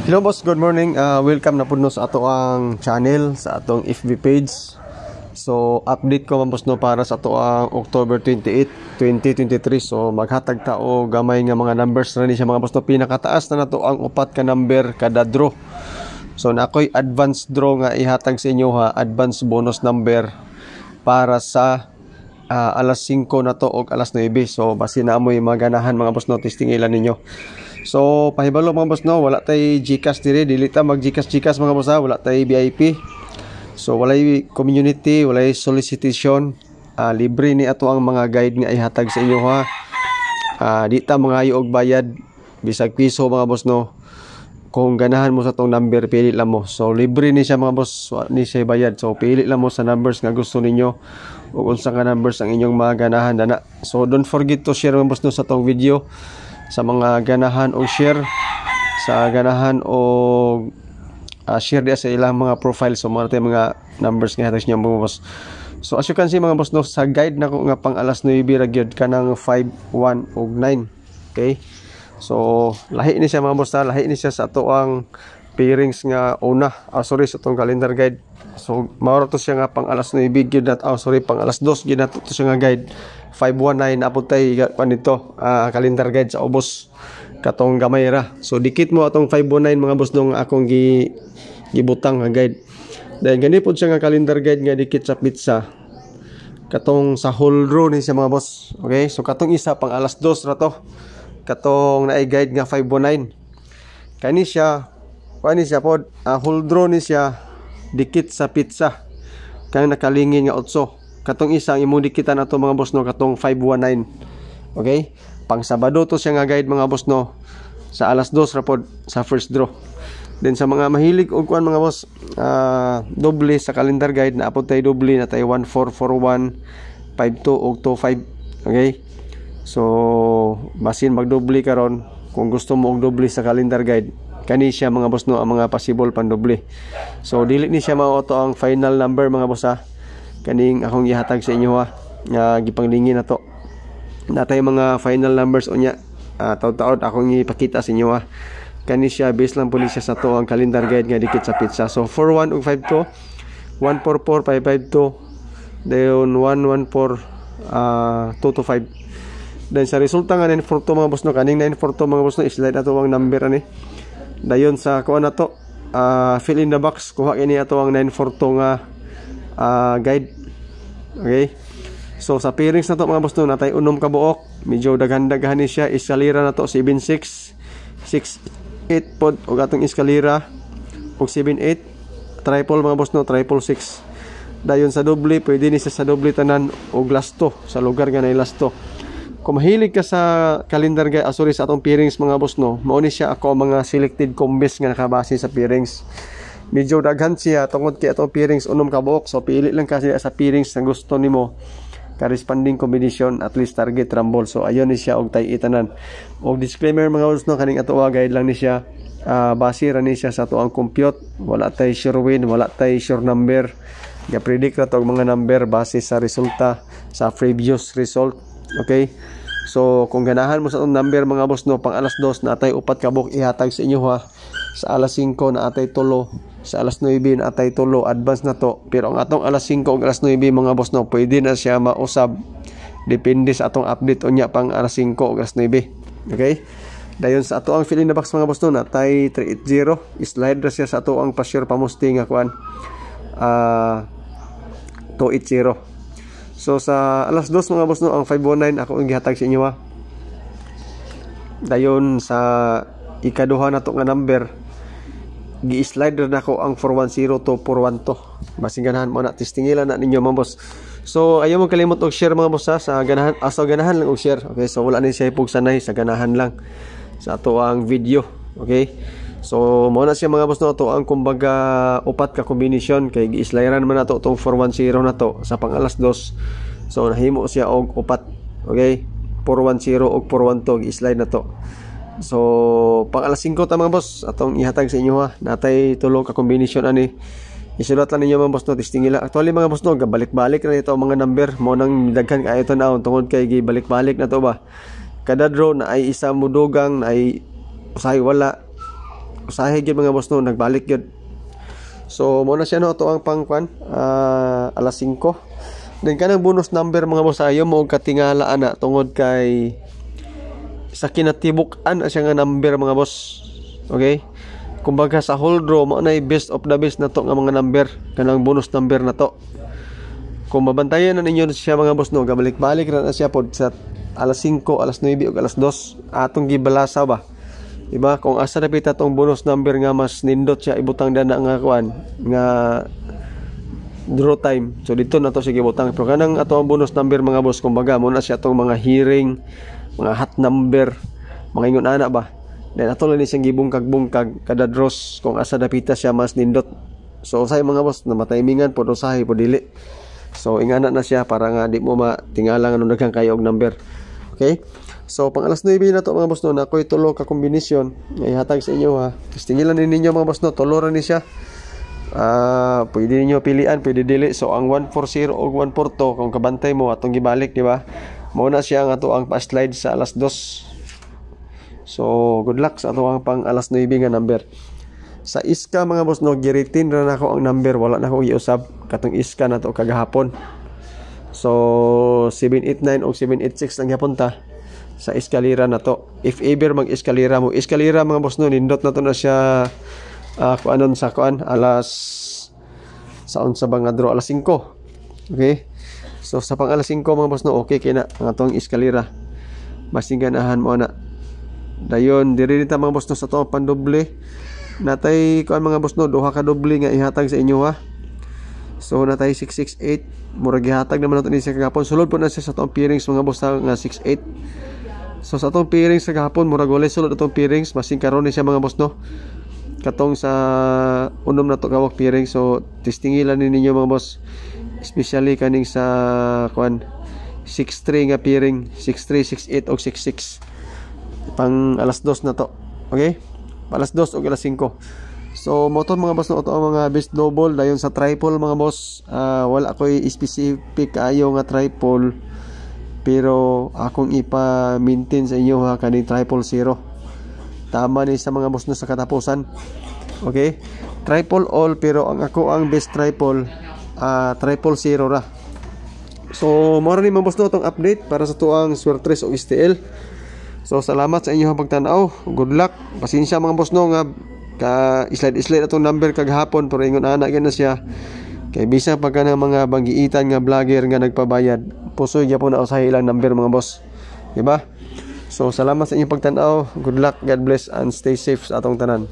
Hello boss, good morning. Welcome na po no sa ato ang channel, sa atong FB page. So update ko man boss no para sa ato ang October 28, 2023. So maghatag ta og gamay nga mga numbers na ni siya mga boss no. Pinakataas na nato ang upat ka number kada draw. So nakoy advance draw nga ihatag sa inyo ha, advance bonus number para sa alas 5 na to og alas 9. So basi na amoy maganahan mga boss no, testing ilan ninyo. So pahibalo mga boss no, wala tay GCash dire, dili ta mag GCash mga boss ha, wala tay VIP. So walay community, walay solicitation, libre ni ato ang mga guide nga ihatag sa inyo ha. Di ta mangayo og bayad bisag piso mga boss no. Kung ganahan mo sa tong number, pili lang mo. So libre ni siya mga boss, ni siya bayad. So pili lang mo sa numbers nga gusto ninyo ug unsa nga numbers ang inyong mga ganahan dana. So don't forget to share mga boss no sa tong video, sa mga ganahan o share, sa ganahan o share dia sa ilang mga profile. So mga mga numbers nga hatag niya mga boss. So as you can see mga boss no, sa guide nako nga pang alas 9 ra gyud kanang 5, 1 ug 9. Okay? So lahi ni siya mga boss ha, lahi ni siya sa ato ang pairings nga una. Sorry sa tong calendar guide. So mao to siya nga pang alas 9 gyud na pang alas 2 gyud na to siya nga guide. 519 na po tayo panito calendar guide sa ubos katong gamay ra. So dikit mo atong 519 mga boss nung akong gibutang nga guide. Dahil gani po siya nga calendar guide nga dikit sa pizza katong sa whole row ni siya mga boss. Okay, so katong isa pang alas 2 ra to, katong naay guide nga 519 kani siya pod whole draw ni siya dikit sa pizza kang nakalingin nga 8. Katong isang imong dikitan ato mga boss no, katong 519. Okay? Pang Sabado to siya nga guide mga boss no, sa alas 2 ra pod sa first draw. Then sa mga mahilig og kuan mga boss, doble sa calendar guide na apod tay doble na tay 1441, 52 ug 25. Okay? So basin magdoble karon kung gusto mo og doble sa calendar guide. Kani siya mga boss no, ang mga possible pandoble. So dili ni siya mao to ang final number mga boss ha. Kaning akong ihatag sa inyo ha, nga gipanglingin na to. Natay mga final numbers unya, taud-taud akong ipakita sa inyo ha. Kani siya base lang puli siya sa to ang calendar guide nga dikit sa pizza. So 41 ug 52, 144 552, then 114 225. Then sa resulta nga 942 mga boss no, kaning 942 mga boss no, slide ato ang number ani. Dayon sa kuha na to, fill in the box, kuha kini ato ang 942 nga guide. Okay, so sa pairings na to mga boss no, natay unom ka buok, medyo daghan-daghan ni siya. Eskalira na to 76, 68 pod og atong eskalira og 78, triple mga boss no, triple 6. Dayon sa doble, pwede ni siya sa doble tanan og lasto sa lugar nga nay lasto. Kung mahilig ka sa calendar guide, sorry sa atong pairings mga boss no, mao ni siya ako mga selected combis nga nakabase sa pairings. Medyo daghan siya tungod kay atong pairings unom ka buok. So pili lang kasi sa pairings na gusto nimo, corresponding combination, at least target rumble. So ayon ni siya og tay itanan. Og disclaimer mga boss no, kaning ato guide lang ni siya, base ra ni siya sa ato ang compute. Wala tay sure win, wala tay sure number. Ga-predict ra to og mga number base sa resulta sa previous result. Okay? So kung ganahan mo sa atong number mga boss no, pang alas 2 na atay upat ka buok ihatag sa inyo ha. Sa alas 5 na atay tulo, sa alas 9 na atay tulo, advance na to. Pero ang atong alas 5 ug alas 9 mga boss no, pwede na siya mausab depende sa atong update unya pang alas 5 ug alas 9. Okay? Dayon sa ato ang fill in the box mga boss no, natay 380, slide ra siya sa ato ang pa-share pamusting nga kuan 280. So sa alas 2 mga boss no, ang 519 ako ang gihatag sa inyo ha. Dayon sa ikaduha na to nga number, gi-slide na ko ang 410 to 412. Basing ganahan mo na testingilan na ninyo mga boss. So ayaw mo kalimot og share mga boss ha, sa ganahan, sa ganahan lang og share. Okay, so wala ni siya ipog sanay, sa ganahan lang sa ato ang video. Okay, so mo na siya mga boss no, to ang kumbaga upat ka combination kay gi-slidean man nato tong 410 na to sa pang alas 2. So nahimo siya og upat. Okay, 410 og 412 gi-slide na to. So pang alas 5 ta mga boss atong ihatag sa inyo ha. Natay tulong ka combination ani. Isulat lang ninyo mga boss no, testing nila. Actually mga boss no, gabalik-balik na ito ang mga number. Mo nang daghan kay ito na tungod kay gibalik-balik na to ba. Kada draw na ay isa mudugang na ay usahay wala. usahay gyud mga boss no, nagbalik gyud. So mo na siya no, ato ang pangkuan alas 5. Then kanang bonus number mga boss ayo mo katingala ana tungod kay sa kinatibuk-an siya nga number mga boss. Okay? Kumbaga sa whole draw mo na best of the best na to nga mga number, kanang bonus number na to. Kung mabantayan na ninyo siya mga boss no, gabalik-balik ra na siya pod sa alas 5, alas 9 ug alas 2 atong gibalasa ba. Diba? Kung asa napita tong bonus number nga mas nindot siya ibutang dana nga kuan nga draw time. So dito na to sige butang. Pero kanang ato ang bonus number mga boss, kumbaga mo na siya tong mga hearing, mga hot number, mga ingon ana ba. Then ato lang ni siyang gibungkag-bungkag kada draws kung asa napita siya mas nindot. So usahay mga boss na matimingan pod usahay pod dili. So ingana na siya para nga di mo matingala nga nung daghang kayo og number. Okay? So pang alas 9 na to mga boss no, na ako'y tulo ka kombinasyon ay hatag sa inyo ha. Tingilan ninyo mga boss no, tulo ra ni siya. Pwede niyo pilian, pwede dili. So ang 140 o 142 kung kabantay mo atong gibalik, di ba? Mao na siya nga ato ang pa-slide sa alas 2. So good luck sa ato ang pang alas 9 nga number. Sa iska mga boss no, giritin ra nako ang number, wala na ko iusab katong iska na to kagahapon. So 789 o 786 lang gyapon ta sa eskalera na to. If ever mag eskalera mo, eskalera mga boss no, nindot na to na siya kuanon sa kuan alas saon sa bang draw alas 5. Okay? So sa pang alas 5 mga boss no, okay kay na ang atong eskalera. Basing ganahan mo na. Dayon diri ta mga boss no sa to pandoble. Natay kuan mga boss no, duha ka doble nga ihatag sa inyo ha. So natay 668, murag gihatag naman nato ni sa kagapon. Sulod po na siya sa tong pairings mga boss nga 68. So sa atong pairings sa gahapon murag walay sulod atong pairings, masing karon ni siya mga boss no. Katong sa unom na to kawak pairing. So testingilan ninyo mga boss, especially kaning sa kuan 63 nga pairing, 63, 68 o 66 pang alas 2 na to. Okay? Alas 2 o alas 5. So motor mga boss no, ito ang mga best double. Dayon sa triple mga boss, wala ko'y specific ayo nga triple, pero akong ipa-maintain sa inyo ha kaning triple 0. Tama ni sa mga boss no sa katapusan. Okay? Triple all, pero ang ako ang best triple triple 0 ra. So mora ni mga boss no tong update para sa tuang Swertres o STL. So salamat sa inyong pagtanaw. Good luck. Pasensya mga boss no nga ka slide atong number kagahapon, pero ingon ana gyud na siya. Kay bisa pagka ng mga banggiitan nga vlogger nga nagpabayad, pusoy gyapon na usahay ilang number mga boss. Diba? So salamat sa inyong pagtanaw. Good luck, God bless, and stay safe sa atong tanan.